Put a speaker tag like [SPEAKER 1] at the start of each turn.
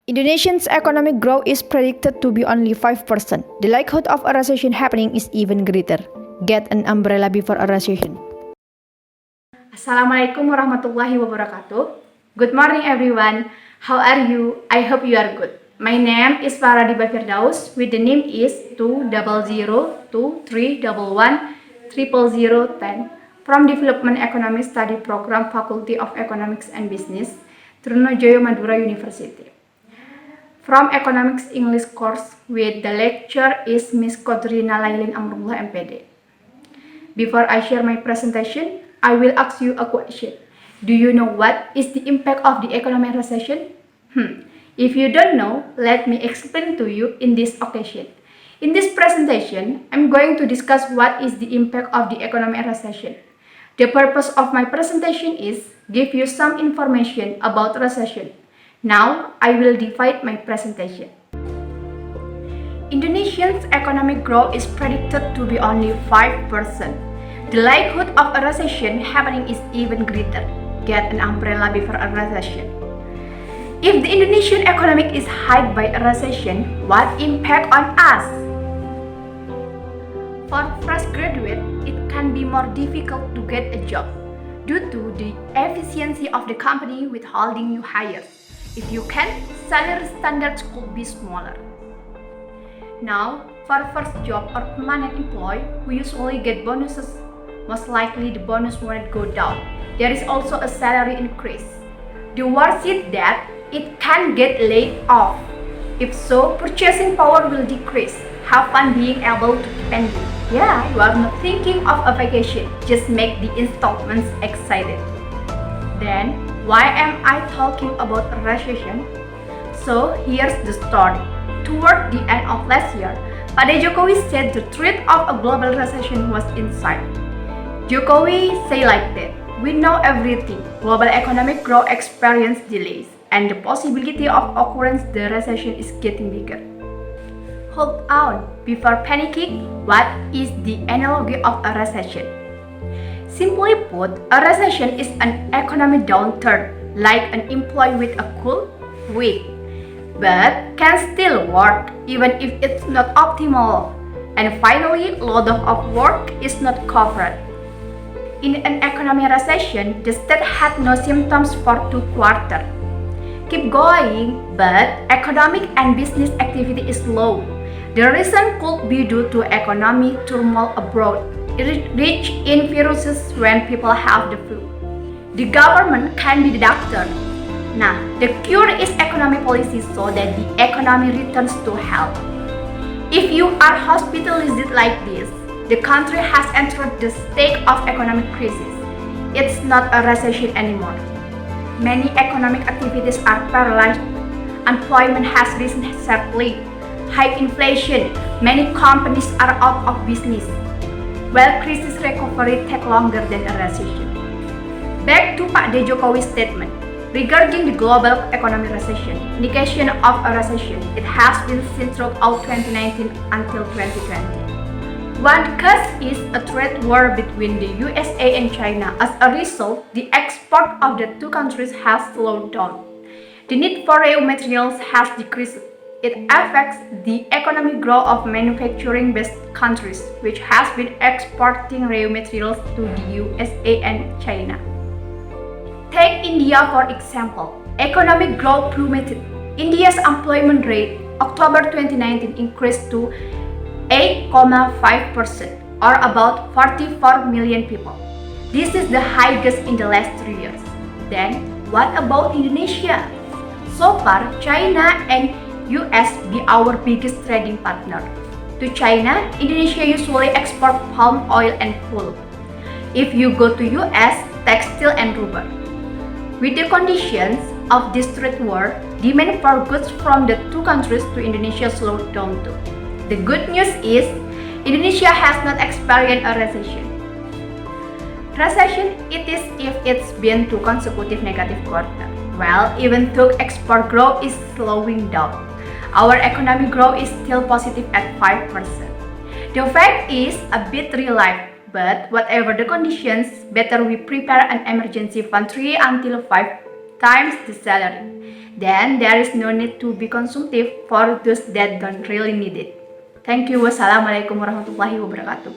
[SPEAKER 1] Indonesia's economic growth is predicted to be only 5%. The likelihood of a recession happening is even greater. Get an umbrella before a recession.
[SPEAKER 2] Assalamualaikum warahmatullahi wabarakatuh. Good morning everyone. How are you? I hope you are good. My name is FARADIBA FIRDAUS with the name is 20023110010 from Development Economic Study Program Faculty of Economics and Business, Trunojoyo Madura University. From Economics English course with the lecturer is Miss Kodrina Lailin Amrullah MPD. Before I share my presentation, I will ask you a question. Do you know what is the impact of the economic recession? If you don't know, let me explain to you in this occasion. In this presentation, I'm going to discuss what is the impact of the economic recession. The purpose of my presentation is give you some information about recession. Now, I will divide my presentation. Indonesia's economic growth is predicted to be only 5%. The likelihood of a recession happening is even greater. Get an umbrella before a recession. If the Indonesian economy is hit by a recession, what impact on us? For fresh graduate, it can be more difficult to get a job due to the efficiency of the company withholding new hires. If you can, salary standards could be smaller. Now, for first job or permanent employee who usually get bonuses, most likely the bonus won't go down. There is also a salary increase. The worst is that it can get laid off. If so, purchasing power will decrease. Have fun being able to spend it. Yeah, you are not thinking of a vacation. Just make the installments excited. Then, why am I talking about a recession? So, here's the story. Toward the end of last year, Pak Jokowi said the threat of a global recession was in sight. Jokowi say like that, we know everything. Global economic growth experience delays, and the possibility of occurrence the recession is getting bigger. Hold on, before panicking, what is the analogy of a recession? Simply put, a recession is an economic downturn, like an employee with a cold week, but can still work even if it's not optimal. And finally, load of work is not covered. In an economic recession, the state had no symptoms for 2 quarters. Keep going, but economic and business activity is low. The reason could be due to economic turmoil abroad, rich in viruses when people have the flu. The government can be the doctor. Now, the cure is economic policy so that the economy returns to health. If you are hospitalized like this, the country has entered the state of economic crisis. It's not a recession anymore. Many economic activities are paralyzed. Unemployment has risen sharply. High inflation, many companies are out of business. While crisis recovery takes longer than a recession. Back to Pak Jokowi's statement. Regarding the global economic recession, indication of a recession, it has been seen throughout 2019 until 2020. One case is a trade war between the USA and China. As a result, the export of the two countries has slowed down. The need for raw materials has decreased. It affects the economic growth of manufacturing-based countries, which has been exporting raw materials to the USA and China. Take India for example. Economic growth plummeted. India's employment rate October 2019 increased to 8.5% or about 44 million people. This is the highest in the last 3 years. Then, what about Indonesia? So far, China and US be our biggest trading partner. To China, Indonesia usually export palm oil and coal. If you go to US, textile and rubber. With the conditions of this trade war, demand for goods from the two countries to Indonesia slowed down too. The good news is, Indonesia has not experienced a recession. Recession it is if it's been 2 consecutive negative quarters. Well, even though export growth is slowing down, our economic growth is still positive at 5%. The fact is a bit relieved, but whatever the conditions, better we prepare an emergency fund 3 until 5 times the salary. then there is no need to be consumptive for those that don't really need it. Thank you. Wassalamualaikum warahmatullahi wabarakatuh.